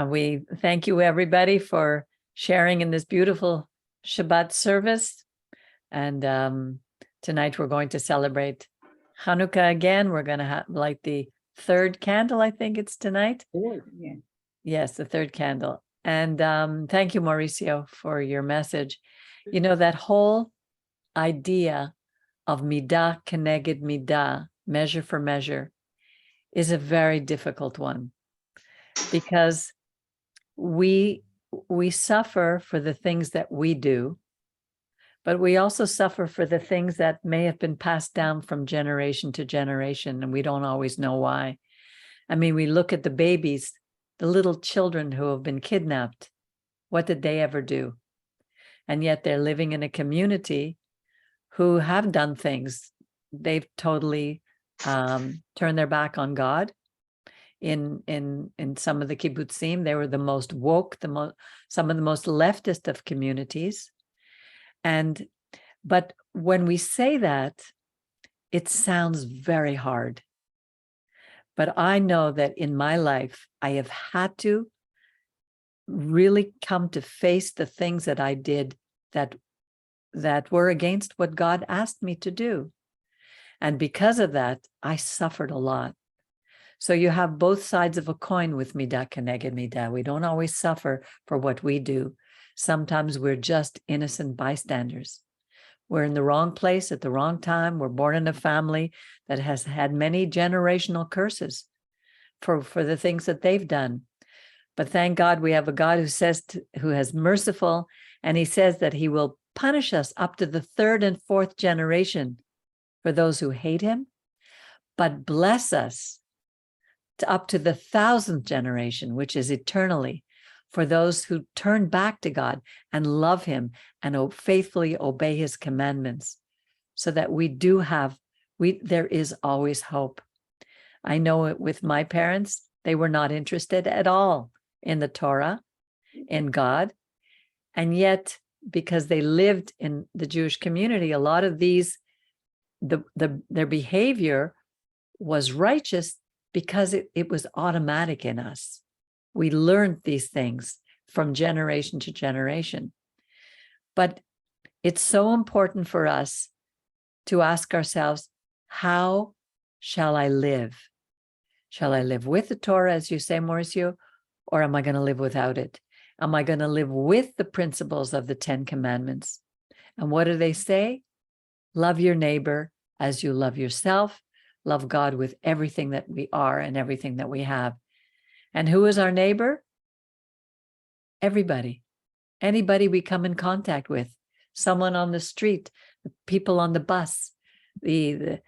We thank you, everybody, for sharing in this beautiful Shabbat service. And tonight we're going to celebrate Hanukkah again. We're going to light the third candle, I think it's tonight. Yeah. Yes, the third candle. And thank you, Mauricio, for your message. You know, that whole idea of midah keneged midah, measure for measure, is a very difficult one, because we suffer for the things that we do, but we also suffer for the things that may have been passed down from generation to generation, and we don't always know why. I mean, we look at the babies, the little children who have been kidnapped. What did they ever do? And yet they're living in a community who have done things. They've totally turned their back on God. In some of the kibbutzim, they were the most woke, some of the most leftist of communities. But when we say that, it sounds very hard. But I know that in my life, I have had to really come to face the things that I did that were against what God asked me to do. And because of that, I suffered a lot. So you have both sides of a coin with midah keneged midah. We don't always suffer for what we do. Sometimes we're just innocent bystanders. We're in the wrong place at the wrong time. We're born in a family that has had many generational curses for the things that they've done. But thank God we have a God who is merciful, and he says that he will punish us up to the third and fourth generation for those who hate him, but bless us up to the 1,000th generation, which is eternally, for those who turn back to God and love him and faithfully obey his commandments, so that there is always hope. I know it with my parents, they were not interested at all in the Torah, in God. And yet, because they lived in the Jewish community, a lot of their behavior was righteous because it was automatic in us. We learned these things from generation to generation. But it's so important for us to ask ourselves, how shall I live? Shall I live with the Torah, as you say, Mauricio, or am I going to live without it? Am I going to live with the principles of the 10 Commandments? And what do they say? Love your neighbor as you love yourself. Love God with everything that we are and everything that we have. And who is our neighbor? Everybody. Anybody we come in contact with. Someone on the street, people on the bus, the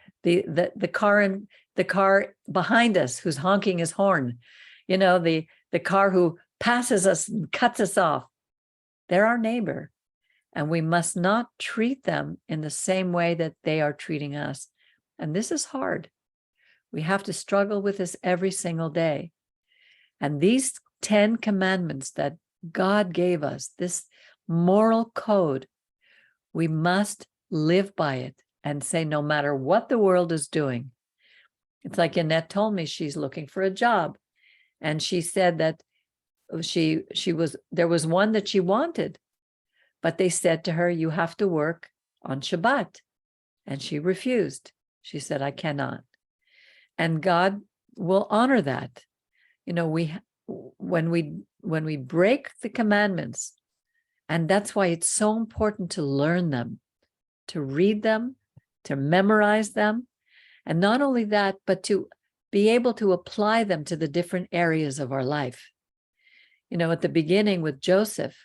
car behind us who's honking his horn, the car who passes us and cuts us off. They're our neighbor. And we must not treat them in the same way that they are treating us. And this is hard. We have to struggle with this every single day. And these 10 commandments that God gave us, this moral code, we must live by it and say, no matter what the world is doing. It's like Annette told me she's looking for a job. And she said that there was one that she wanted, but they said to her, you have to work on Shabbat. And she refused. She said, I cannot. And God will honor that. When we break the commandments, and that's why it's so important to learn them, to read them, to memorize them. And not only that, but to be able to apply them to the different areas of our life. At the beginning with Joseph,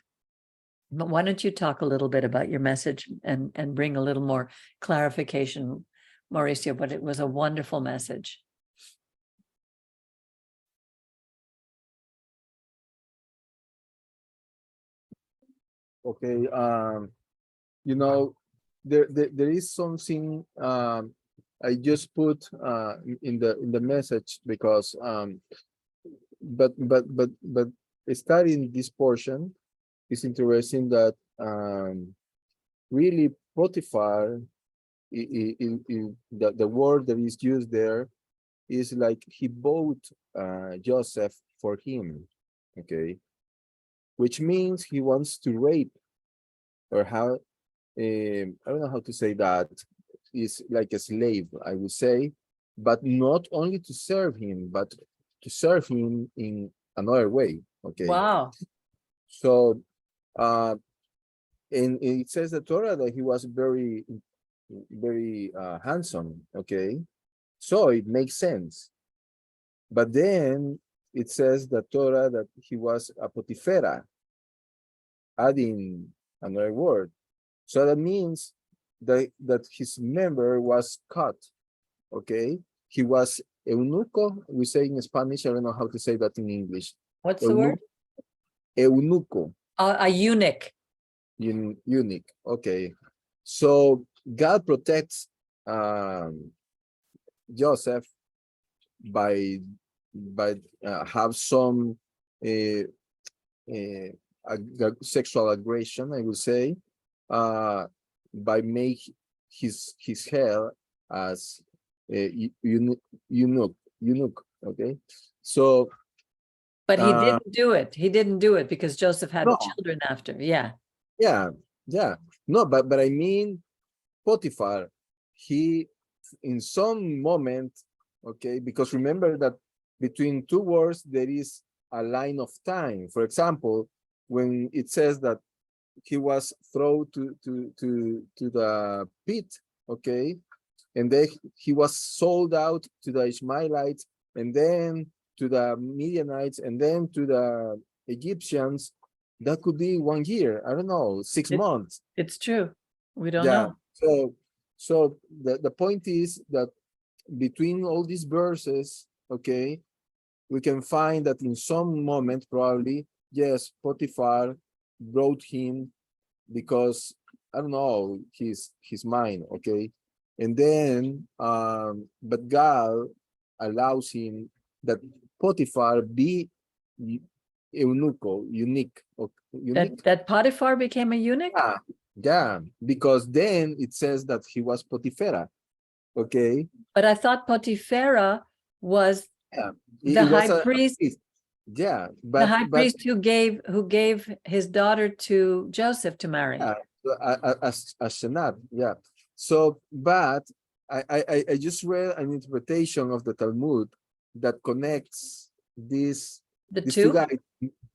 why don't you talk a little bit about your message and bring a little more clarification, Mauricio, but it was a wonderful message. Okay, there is something I just put in the message because but studying this portion is interesting that really Potiphar, the word that is used there is like he bought Joseph for him. okay, which means he wants to rape or how, I don't know how to say that, is like a slave, I would say, but not only to serve him, but to serve him in another way, okay? Wow. So, and it says the Torah that he was very, very handsome, okay? So it makes sense. But then it says the Torah that he was a potifera, adding another word. So that means that his member was cut, okay? He was eunuco, we say in Spanish, I don't know how to say that in English. What's the word? Eunuco, A eunuch. unique, okay. So God protects Joseph by have some uh, sexual aggression, I would say, by make his hair as eunuch, okay? So But he didn't do it. He didn't do it because Joseph had no, children after. Yeah. yeah, no, but I mean Potiphar, he in some moment, okay, because remember that between two words there is a line of time. For example, when it says that he was thrown to the pit, okay, and then he was sold out to the Ishmaelites, and then to the Midianites, and then to the Egyptians. That could be 1 year, I don't know, 6 months. It's true. We don't Yeah. know. So the point is that between all these verses, okay, we can find that in some moment probably, yes, Potiphar brought him because I don't know his mind, okay, and then but God allows him that Potiphar be eunuco, unique, unique. That Potiphar became a eunuch? Yeah, because then it says that he was Potifera, okay? But I thought Potipharah was Yeah, the it was high a priest, priest. Yeah, the high but priest who gave his daughter to Joseph to marry. as Shenat, yeah. So, but I just read an interpretation of the Talmud that connects The these two two? guys.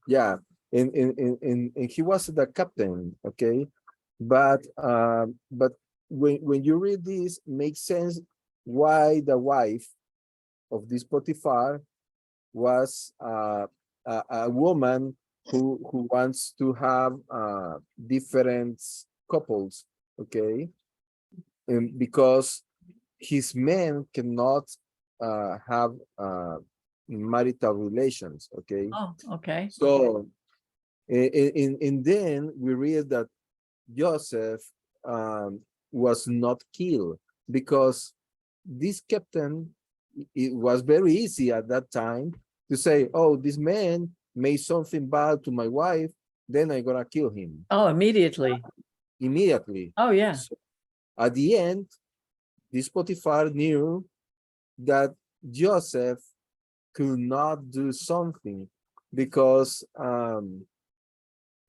Yeah, and he was the captain, okay, but when you read this, makes sense why the wife of this Potiphar was a woman who wants to have different couples, okay, and because his men cannot have marital relations, okay. Oh, okay. So and then we read that Joseph was not killed because this captain, it was very easy at that time to say, oh, this man made something bad to my wife, then I'm gonna kill him Oh, immediately. immediately. Oh, yeah. So at the end, this Potiphar knew that Joseph could not do something because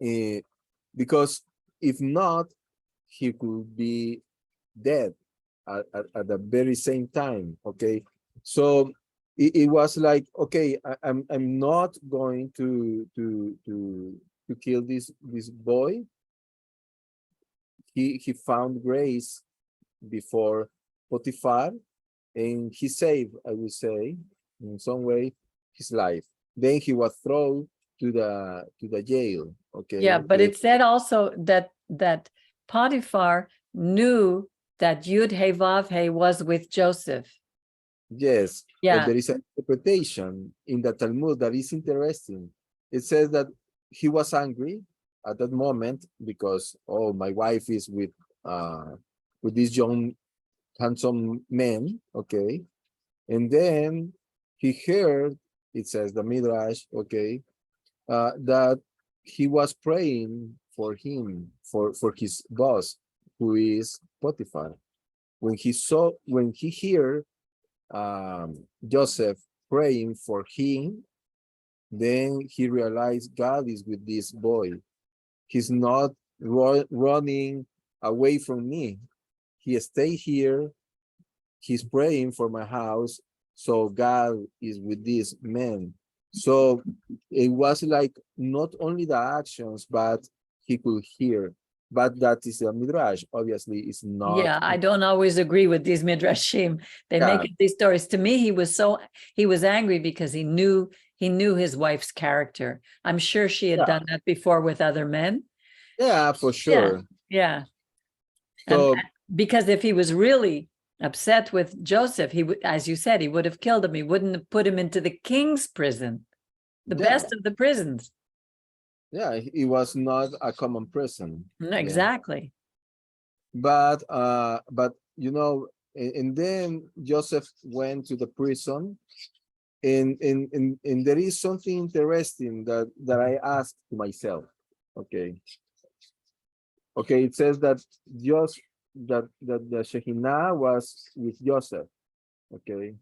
eh, because if not, he could be dead at the very same time, okay. So it was like, okay, I'm not going to kill this boy. He found grace before Potiphar, and he saved, I would say, in some way, his life. Then he was thrown to the jail, Yeah, okay. but it said also that Potiphar knew that Yud He Vav He was with Joseph. Yes, Yeah. there is an interpretation in the Talmud that is interesting. It says that he was angry at that moment because, oh, my wife is with this young handsome man, okay, and then he heard, it says the Midrash, okay, that he was praying for him, for his boss, who is Potiphar. When he heard Joseph praying for him, Then he realized God is with this boy. He's not running away from me. He stay here. He's praying for my house. So God is with this man. So it was like not only the actions, but he could hear. But that is a midrash. Obviously, it's not. Yeah, I don't always agree with these midrashim. They make Yeah, up these stories. To me, he was angry because he knew his wife's character. I'm sure she had yeah, done that before with other men. yeah, for Yeah, sure. yeah. And So because if he was really upset with Joseph, he would, as you said, he would have killed him. He wouldn't have put him into the king's prison, the yeah, best of the prisons. yeah, it was not a common person. Yeah, Exactly. but and then Joseph went to the prison, and there is something interesting that I asked to myself. Okay, okay, it says that just that the Shekinah was with Joseph. Okay,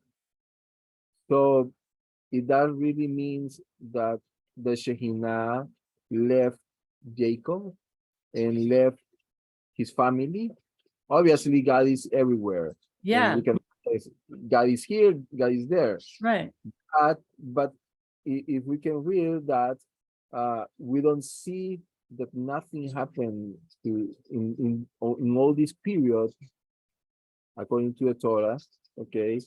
so that really means that the Shekinah left Jacob and left his family. Obviously, God is everywhere, and Yeah, we can say God is here, God is there. right. But if we can read that, we don't see that nothing happened in all this period according to the Torah. Okay,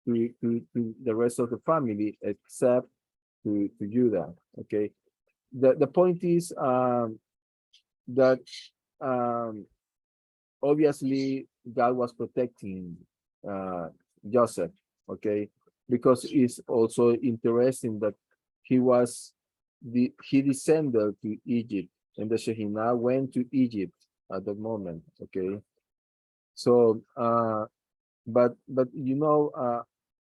to the rest of the family except to Judah. Okay, the point is that um, obviously God was protecting uh, Joseph, okay, because it's also interesting that he descended to Egypt, and the Shekinah went to Egypt at that moment, okay. So, but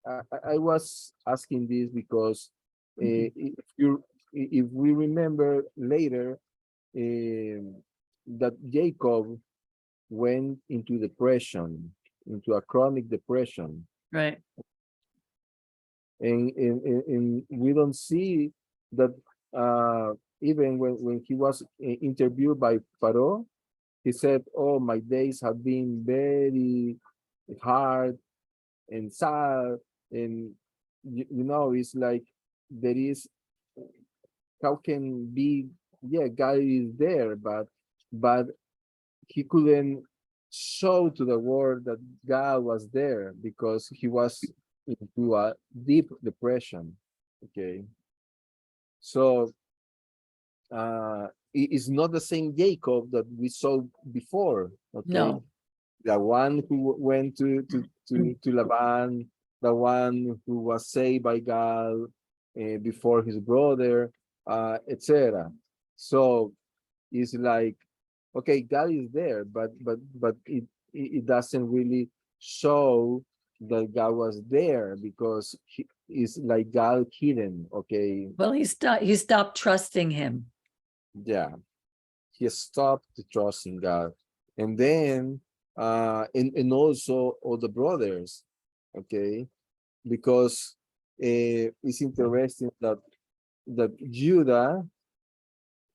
I was asking this because if we remember later that Jacob went into depression, into a chronic depression. Right. And we don't see that even when he was interviewed by Pharaoh, he said, "Oh, my days have been very hard and sad." And it's like there is, how can be, yeah, God is there, but he couldn't show to the world that God was there because he was into a deep depression. Okay, so it is not the same Jacob that we saw before. Okay, No. the one who went to Laban, the one who was saved by God before his brother, etc. So it's like, okay, God is there, but it doesn't really show that God was there because it's like God hidden. Okay, Well, he stopped trusting him. yeah, he stopped to trust in God, and then and also all the brothers, okay, because it's interesting that Judah,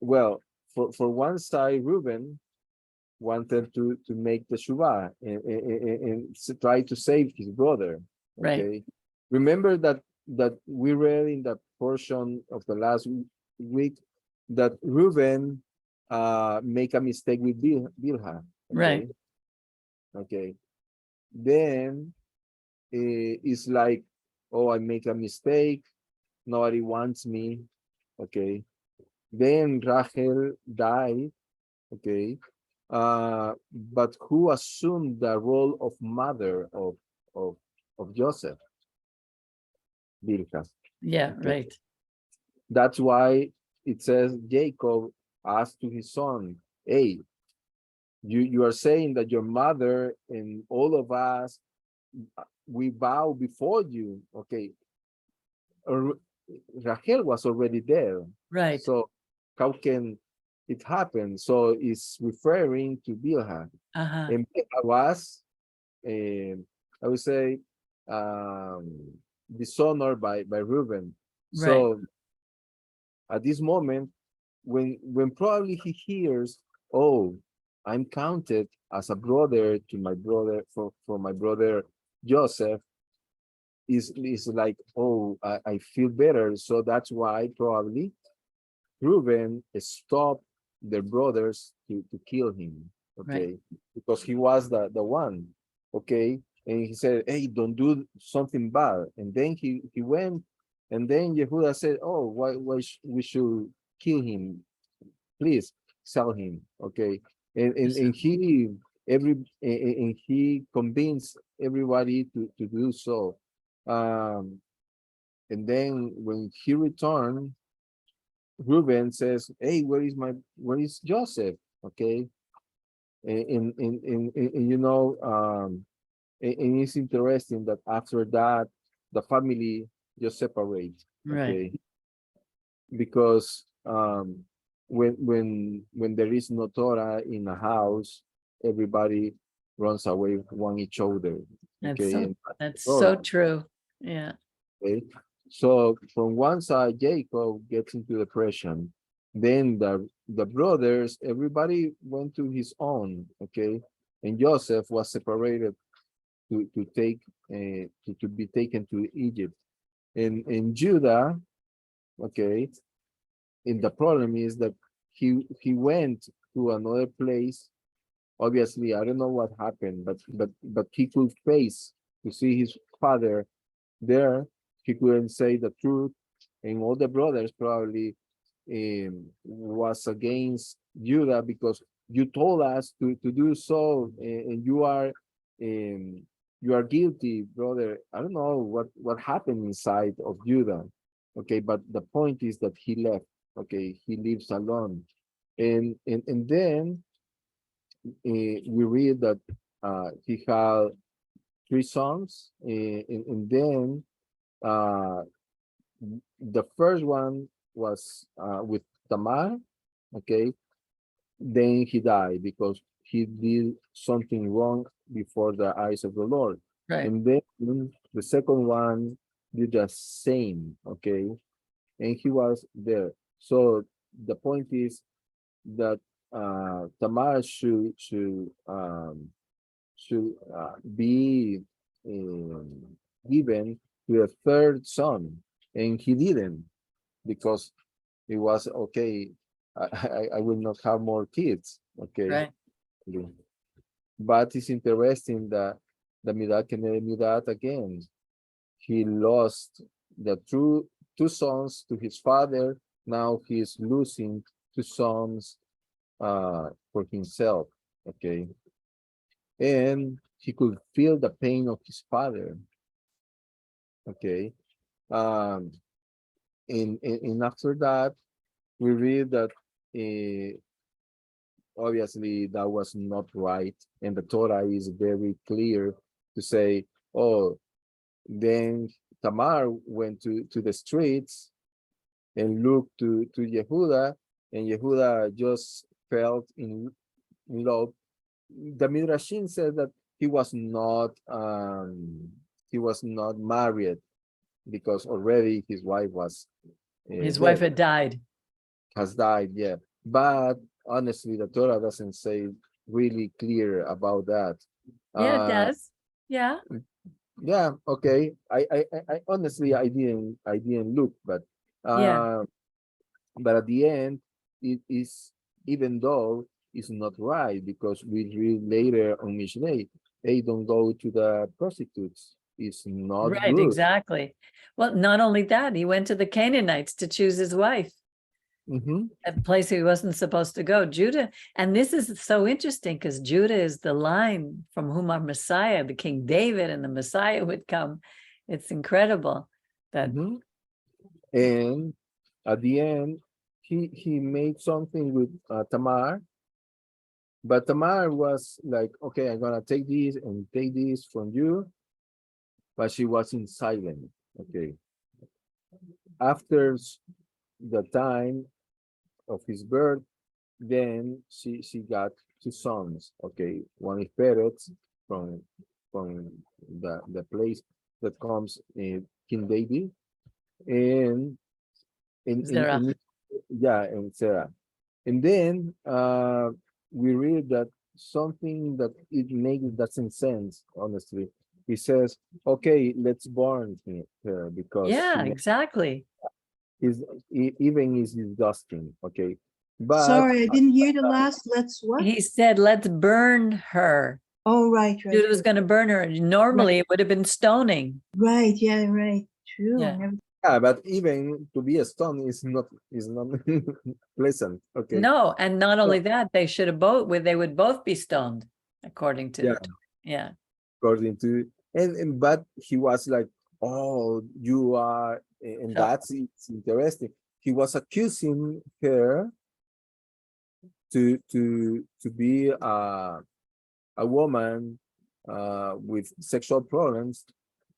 well, for one side, Reuben wanted to make the Shuvah and try to save his brother. Right. Okay, remember that we read in that portion of the last week that Reuben make a mistake with Bilhah. Right. Okay, okay. Then it's like, oh, I make a mistake. Nobody wants me. Okay. Then Rachel died. Okay, but who assumed the role of mother of of Joseph? Bilhah. Yeah. Okay, Right. that's why it says Jacob asked to his son, "Hey, you are saying that your mother and all of us we bow before you." Okay, R- Rachel was already there, Right. so how can it happen? So it's referring to Bilhah, Uh-huh. and Bilhah was I would say, dishonored by Reuben. Right. So at this moment, when probably he hears, oh, I'm counted as a brother to my brother for my brother Joseph, is like, oh, I feel better. So that's why probably Reuben stopped their brothers to kill him. Right. Okay, because he was the one. Okay, and he said, hey, don't do something bad. And then he went, and then Yehuda said, oh, we should kill him, please sell him. Okay, and he and he convinced everybody to do so. um and then when he returned, Reuben says, hey, where is Joseph? Okay, and you know, and it's interesting that after that the family just separate. Right. Okay, because when there is no Torah in a house, everybody runs away one each other. That's Okay, so and that's Torah. so true. Yeah. Okay, so from one side, Jacob gets into depression. Then the brothers, everybody went to his own. Okay, and Joseph was separated to take to be taken to Egypt. And Judah, okay, and the problem is that he went to another place. Obviously, I don't know what happened, but he could face to see his father there. He couldn't say the truth, and all the brothers probably was against Judah because you told us to do so, and um, you are guilty, brother. I don't know what happened inside of Judah. Okay, but the point is that he left. Okay, he lives alone, and then we read that he had three sons, and then uh, the first one was with Tamar. Okay, then he died because he did something wrong before the eyes of the Lord. Right. And then the second one did the same. Okay, and he was there. So the point is that Tamar should be um, given to a third son, and he didn't because it was okay. I will not have more kids. Okay, Right. but it's interesting that the Midat Keneged Midat again. He lost the two sons to his father. Now he is losing two sons for himself. Okay, and he could feel the pain of his father. Okay, um, and after that, we read that obviously that was not right, and the Torah is very clear to say, oh, then Tamar went to the streets and looked to Yehuda, and Yehuda just felt in love. The Midrashim said that he was not married because already his wife was His wife dead, had died. has died. Yeah, but honestly, the Torah doesn't say really clear about that. Yeah, it Uh, does. Yeah. yeah, okay. I honestly I didn't look, Yeah. uh, but at the end, it is, even though it's not right because we read later on Mishnah, hey, don't go to the prostitutes. It's not Right. good. Exactly. Well, not only that, he went to the Canaanites to choose his wife, Mm-hmm. a place he wasn't supposed to go. Judah, and this is so interesting because Judah is the line from whom our Messiah, the King David, and the Messiah would come. It's incredible that. Mm-hmm. And at the end, he made something with Tamar, but Tamar was like, okay, I'm gonna take this and take this from you, but she wasn't silent. Okay. After the time of his birth, then she got two sons. Okay, one is Peretz from the place that comes in King David, and in Zerach. yeah, and Sarah. And then we read that something that it makes doesn't sense, honestly. He says, okay, let's burn her because Yeah, exactly. is even is disgusting. Okay. But Sorry, I didn't hear the last. Let's what? He said, let's burn her. Oh, right, Judah was going to burn her. Normally, it would have been stoning. right. Yeah, right. True. Yeah. yeah, but even to be a stone is not pleasant. Okay. No, and not only that, they should have they would both be stoned, according to Yeah. the yeah. According to and but he was like, oh, you are, and So- that's it's interesting. He was accusing her to be a woman with sexual problems,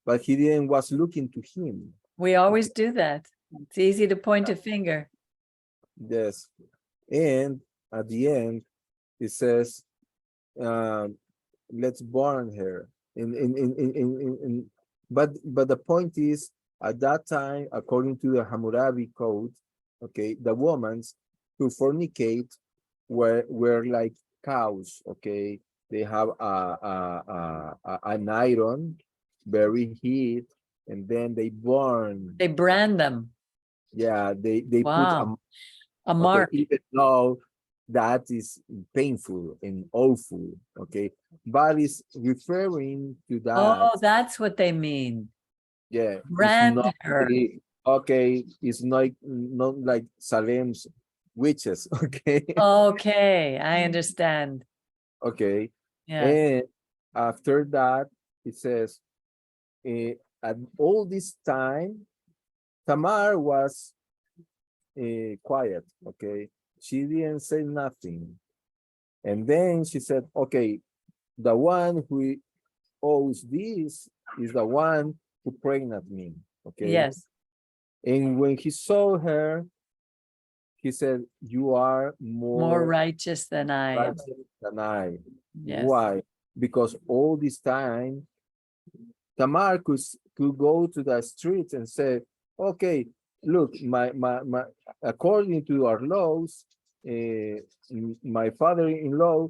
but he didn't was looking to him. We always do that. It's easy to point a finger. Yes, and at the end, it says, "Let's burn her." But the point is, at that time, according to the Hammurabi code, okay, the women who fornicate were like cows. Okay, they have an iron, very heat, and then they burn. They brand them. Yeah, they put Wow. A okay, mark. even though that is painful and awful, okay, but it's referring to that. Oh, that's what they mean. Yeah, Brand it's not her. okay, it's not like Salem's witches. Okay. Okay, I understand. Okay, Yeah. and after that it says, at all this time Tamar was quiet. Okay, she didn't say nothing, and then she said, okay, the one who owes this is the one who pregnant me. Okay. Yes. And when he saw her, he said, you are More more righteous than I am. righteous than I. Yes. Why? Because all this time, Tamar could go to the streets and say, okay, look, my according to our laws, my father-in-law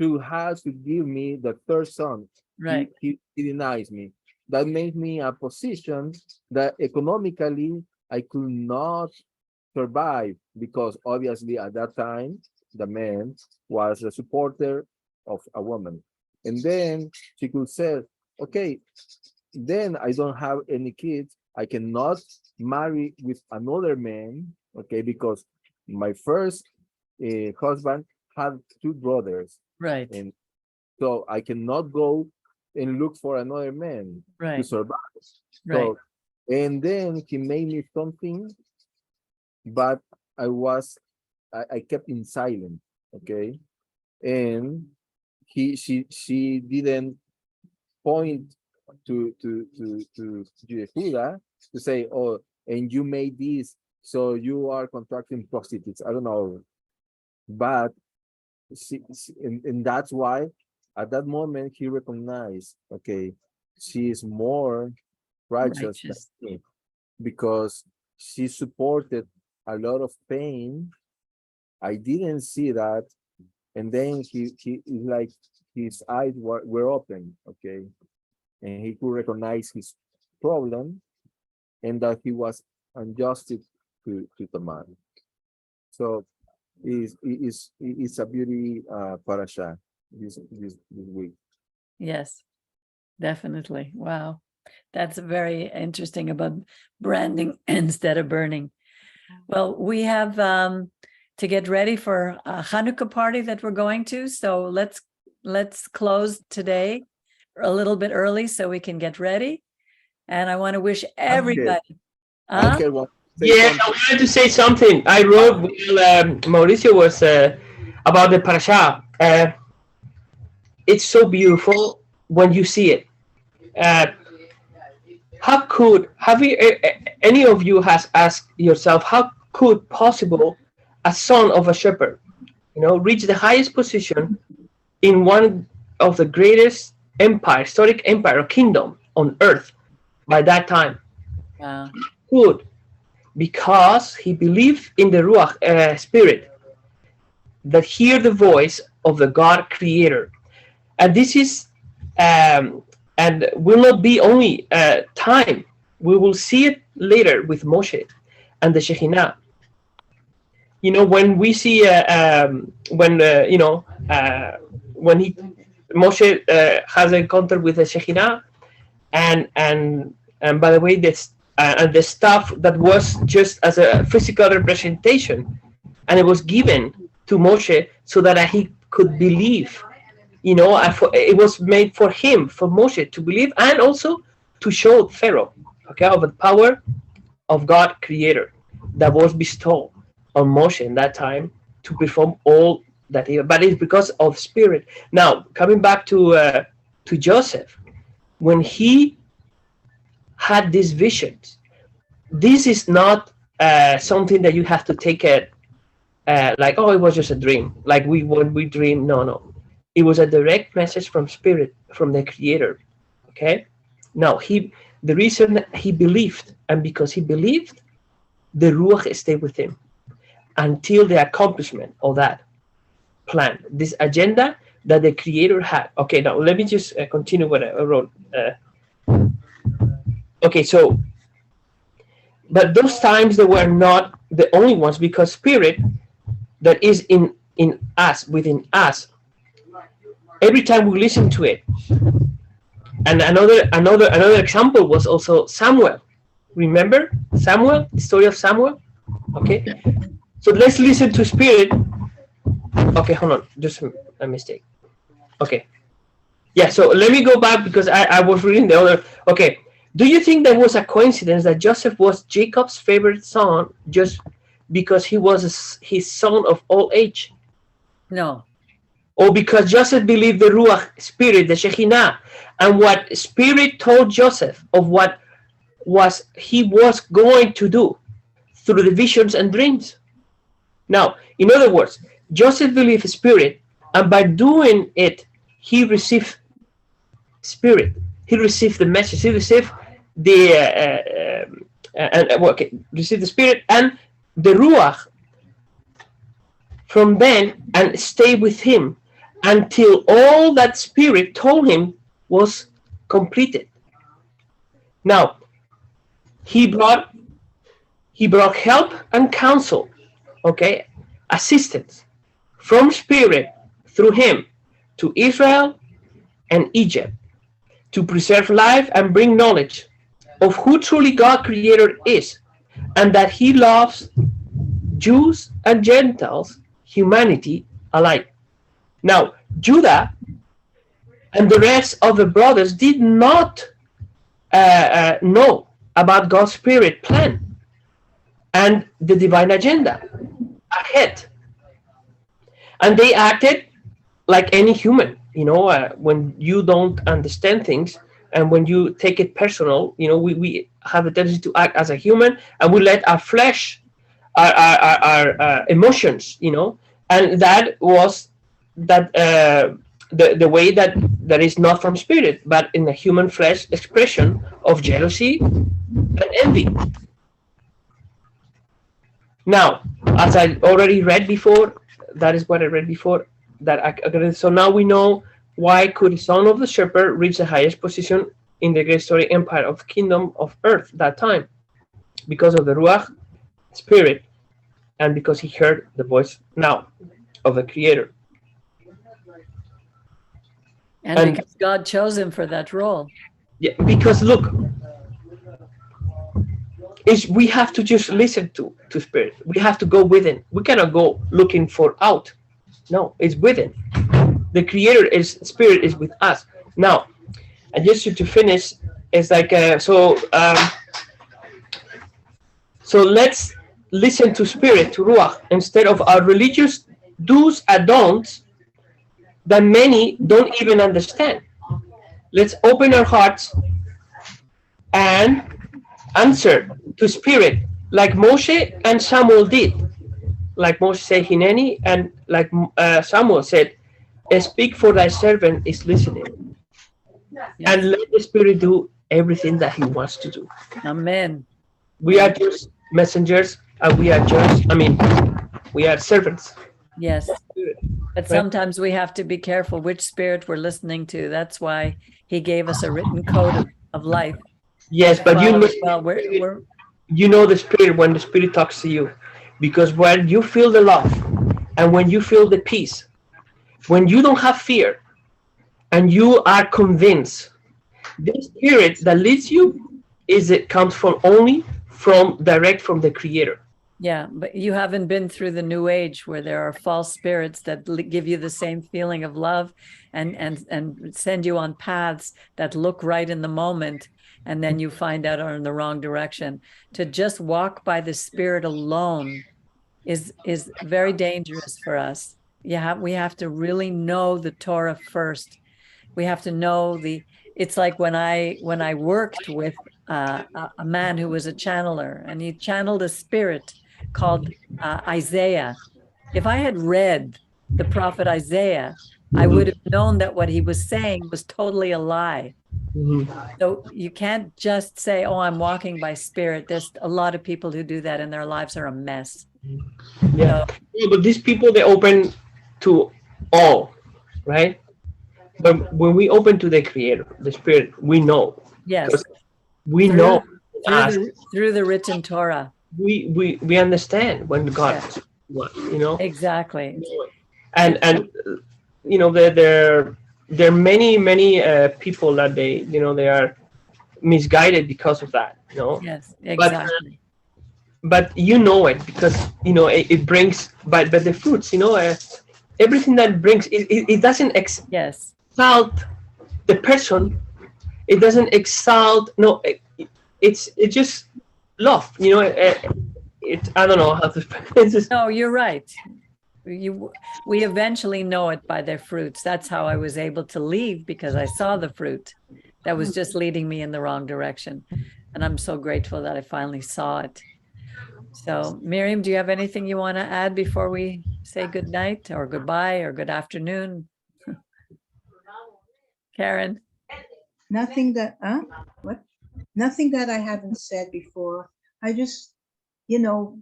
to have to give me the third son. Right. He denies me. That made me a position that economically I could not survive, because obviously at that time the man was a supporter of a woman. And then she could say, okay, then I don't have any kids. I cannot marry with another man, okay, because my first husband had two brothers. Right. And so I cannot go and look for another man to Right. survive. Right. So, and then he made me something, but I kept in silent, okay? And she didn't point to Yehuda to say, oh, and you made this, so you are contracting prostitutes. I don't know. But and that's why at that moment he recognized, okay, she is more righteous than Righteous. me, because she supported a lot of pain. I didn't see that. And then he like his eyes were open, okay, and he could recognize his problem and that he was unjust to the man. So it's a beauty parasha this week. Yes, definitely. Wow. That's very interesting about branding instead of burning. Well, we have to get ready for a Hanukkah party that we're going to. So let's close today a little bit early so we can get ready. And I want to wish everybody. Huh? Angel wants to say Yeah, I something. wanted to say something. I wrote while Mauricio was about the parasha. It's so beautiful when you see it. Uh, any of you has asked yourself, how could possible a son of a shepherd, reach the highest position in one of the greatest historic empire or kingdom on earth by that time? Wow. Could because he believed in the Ruach spirit that hear the voice of the God creator. And this is and will not be only time. We will see it later with Moshe and the Shekhinah. You know, when we see when Moshe has an encounter with the Shekhinah, and by the way, this and the stuff that was just as a physical representation, and it was given to Moshe so that he could believe. You know, it was made for him, for Moshe to believe, and also to show Pharaoh, okay, of the power of God Creator that was bestowed on Moshe in that time to perform all that he. But it's because of spirit. Now, coming back to Joseph, when he had these visions, this is not something that you have to take it like, oh, it was just a dream. Like when we dream, no. It was a direct message from spirit, from the Creator. Okay. Now the reason he believed, and because he believed, the Ruach stayed with him until the accomplishment of that plan, this agenda that the Creator had. Okay, now let me just continue what I wrote. Okay, so, but those times they were not the only ones, because spirit that is in us, within us, every time we listen to it. And another example was also Samuel. Remember Samuel, the story of Samuel? Okay. So let's listen to spirit. Okay, hold on, just a mistake. Okay. Yeah, so let me go back because I was reading the other. Okay. Do you think there was a coincidence that Joseph was Jacob's favorite son just because he was his son of old age? No. Or because Joseph believed the Ruach spirit, the Shekhinah, and what spirit told Joseph of what he was going to do through the visions and dreams? Now, in other words, Joseph believed spirit, and by doing it, he received spirit. He received the message. He received received the spirit and the Ruach from then, and stay with him until all that spirit told him was completed. Now, he brought help and counsel, okay, assistance from spirit through him to Israel and Egypt to preserve life and bring knowledge of who truly God Creator is, and that he loves Jews and Gentiles, humanity alike. Now, Judah and the rest of the brothers did not know about God's spirit plan and the divine agenda ahead, and they acted like any human. You know, when you don't understand things and when you take it personal, you know, we have a tendency to act as a human, and we let our flesh, our emotions, you know, and that was that the way that is not from spirit, but in the human flesh expression of jealousy and envy. Now, as I already read before, that is what I read before. So now we know why could the son of the shepherd reach the highest position in the great story empire of the kingdom of earth that time, because of the Ruach spirit, and because he heard the voice now of the Creator. And because God chose him for that role. Yeah, because look, we have to just listen to spirit. We have to go within. We cannot go looking for out. No, it's within. The Creator is spirit is with us. Now, and just to finish, it's like so let's listen to spirit, to Ruach, instead of our religious do's and don'ts that many don't even understand. Let's open our hearts and answer to spirit, like Moshe and Samuel did. Like Moshe said, Hineni, and like Samuel said, speak, for thy servant is listening. Yes. And let the spirit do everything that he wants to do. Amen. We are just messengers, and we are just, I mean, we are servants. Yes. But Right. sometimes we have to be careful which spirit we're listening to. That's why he gave us a written code of life. Yes, but you Follow know, it. Well, we're you know the spirit when the spirit talks to you, because when you feel the love, and when you feel the peace, when you don't have fear, and you are convinced, the spirit that leads you is it comes from only from direct from the Creator. yeah, but you haven't been through the new age where there are false spirits that give you the same feeling of love and send you on paths that look right in the moment, and then you find out are in the wrong direction. To just walk by the spirit alone is very dangerous for us. We have to really know the Torah first. We have to know it's like when I worked with a man who was a channeler, and he channeled a spirit called Isaiah. If I had read the prophet Isaiah, I would have known that what he was saying was totally a lie. Mhm. So you can't just say, oh, I'm walking by spirit. There's a lot of people who do that and their lives are a mess. Yeah. Yeah, but these people, they open to all, right? But when we open to the Creator, the Spirit, we know. Yes. Because we Through- know. through the written Torah. We understand when God, you know. Exactly. And you know, there are many people that they are misguided because of that, you know. Yes, exactly. But you know it because it brings but the fruits, everything that brings it doesn't Yes. exalt the person. It doesn't exalt. No, it's just love. I don't know how to. It's just, No, you're right. We eventually know it by their fruits. That's how I was able to leave, because I saw the fruit that was just leading me in the wrong direction. And I'm so grateful that I finally saw it. So, Miriam, do you have anything you want to add before we say good night or goodbye or good afternoon? Karen? Nothing that, what? Nothing that I haven't said before. I just,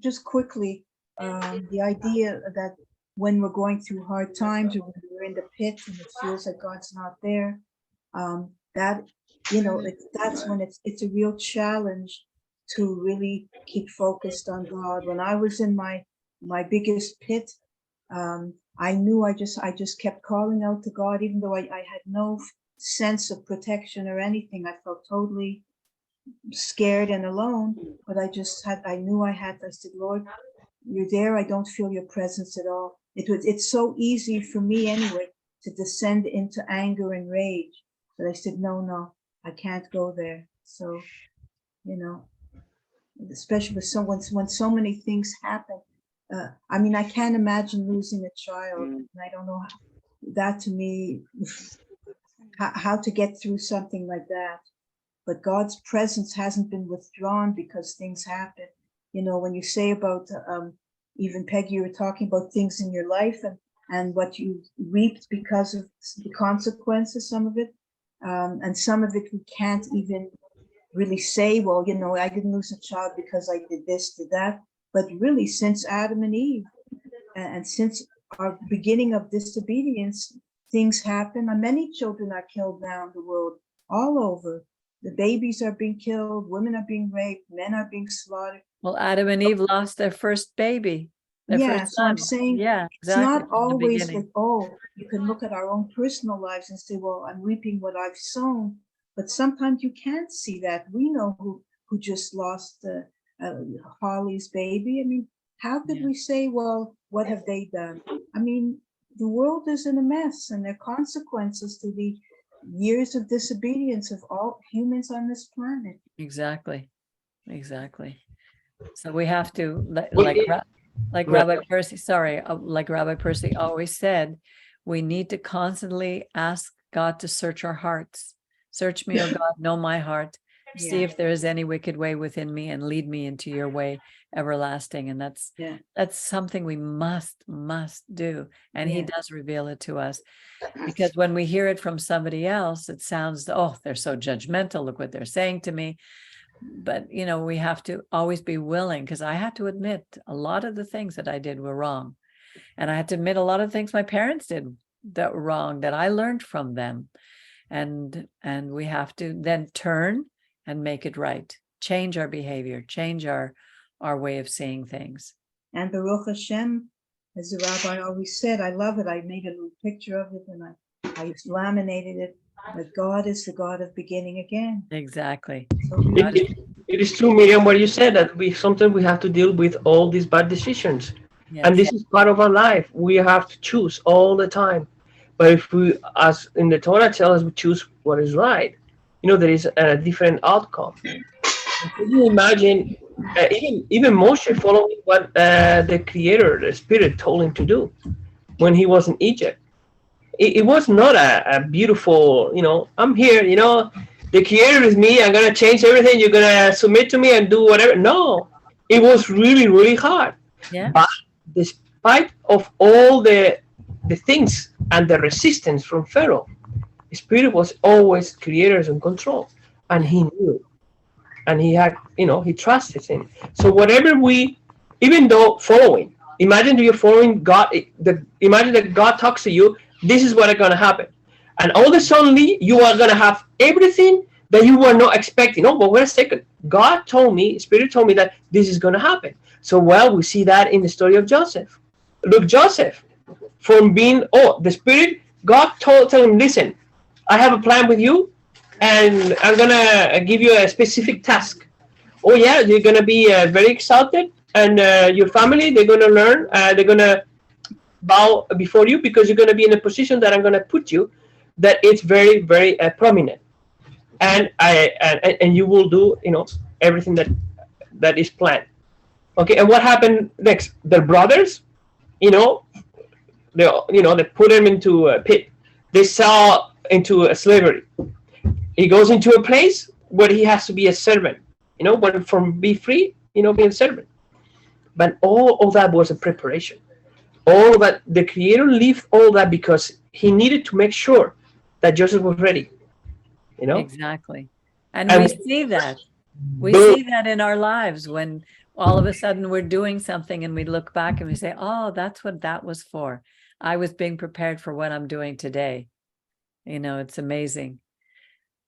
just quickly, the idea that when we're going through hard times or when we're in the pit and it feels like God's not there, that, that's when it's a real challenge to really keep focused on God. When I was in my biggest pit, I knew I just kept calling out to God, even though I had no sense of protection or anything. I felt totally scared and alone, but I knew I said, Lord, you're there. I don't feel your presence at all. It's so easy for me anyway to descend into anger and rage. But I said, no, I can't go there. So, especially with when so many things happen. I mean, I can't imagine losing a child, and I don't know that to me, how to get through something like that. But God's presence hasn't been withdrawn because things happen. When you say about, even Peggy, you were talking about things in your life and what you reaped because of the consequences, some of it. And some of it we can't even really say, well, I didn't lose a child because I did this, did that. But really, since Adam and Eve, and since our beginning of disobedience, things happen. And many children are killed now in the world, all over. The babies are being killed, women are being raped, men are being slaughtered. Well, Adam and Eve lost their first baby. So I'm saying, yeah, exactly. It's not always that, you can look at our own personal lives and say, well, I'm reaping what I've sown. But sometimes you can't see that. We know who just lost Holly's baby. I mean, how could we say, well, what have they done? I mean, the world is in a mess, and there are consequences to the years of disobedience of all humans on this planet. Exactly. So we have to, like Rabbi Percy, like Rabbi Percy always said, we need to constantly ask God to search our hearts. Search me, O God, know my heart. See if there is any wicked way within me, and lead me into your way everlasting. And that's something we must do. And he does reveal it to us, because when we hear it from somebody else, it sounds, oh, they're so judgmental. Look what they're saying to me. But, you know, we have to always be willing, because I had to admit a lot of the things that I did were wrong. And I had to admit a lot of things my parents did that were wrong, that I learned from them. And we have to then turn and make it right, change our behavior, change our way of seeing things. And Baruch Hashem, as the rabbi always said, I love it. I made a little picture of it and I laminated it, that God is the God of beginning again. Exactly. So we are- It is true, Miriam, what you said, that sometimes we have to deal with all these bad decisions. And Yes. this is part of our life. We have to choose all the time. But if we, as in the Torah tells us, we choose what is right, you know, there is a different outcome. Can you imagine even Moshe following what the Creator, the Spirit, told him to do when he was in Egypt? It was not a beautiful, you know, I'm here, you know, the Creator is me, I'm going to change everything, you're going to submit to me and do whatever. No, it was really, really hard. Yeah. But despite of all the things and the resistance from Pharaoh, the Spirit was always Creator's in control, and he knew, and he had, you know, he trusted him. So whatever even though following, imagine you're following God. Imagine that God talks to you. This is what is going to happen, and all of a sudden you are going to have everything that you were not expecting. Oh, but wait a second. God told me, Spirit told me that this is going to happen. So, well, we see that in the story of Joseph. Look, Joseph, from being, the Spirit, God tell him, listen, I have a plan with you, and I'm going to give you a specific task. Oh, yeah, you're going to be very exalted, and your family, they're going to learn, they're going to bow before you, because you're going to be in a position that I'm going to put you, that it's very, very prominent. And you will do, you know, everything that is planned. Okay, and what happened next? Their brothers, you know, they put him into a pit. They sell into a slavery. He goes into a place where he has to be a servant. You know, but from be free, you know, being a servant. But all of that was a preparation. All that the Creator left all that because he needed to make sure that Joseph was ready. You know, Exactly. And we see that. We see that in our lives when all of a sudden we're doing something and we look back and we say, oh, that's what that was for. I was being prepared for what I'm doing today. You know, it's amazing.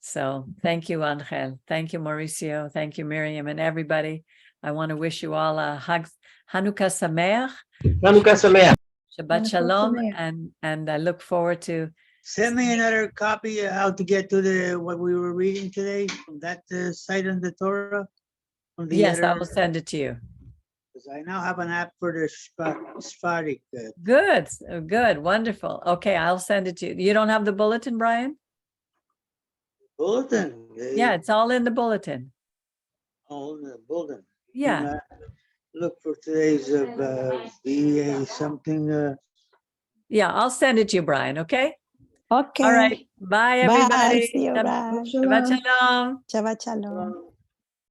So thank you, Angel. Thank you, Mauricio. Thank you, Miriam, and everybody. I want to wish you all a Hanukkah Sameach. Hanukkah Sameach. Shabbat Shalom. And I look forward to. Send me another copy how to get to what we were reading today from that site on the Torah. Yes, I will send it to you. Because I now have an app for the Sephardic. Good, good, wonderful. Okay, I'll send it to you. You don't have the bulletin, Brian? Bulletin. Yeah, it's all in the bulletin. Oh, the bulletin. Yeah. Look for today's BA something. Yeah, I'll send it to you, Brian, okay? Okay. All right. Bye, everybody. Bye. See you. Bye. Shabbat Shalom. Shabbat Shalom.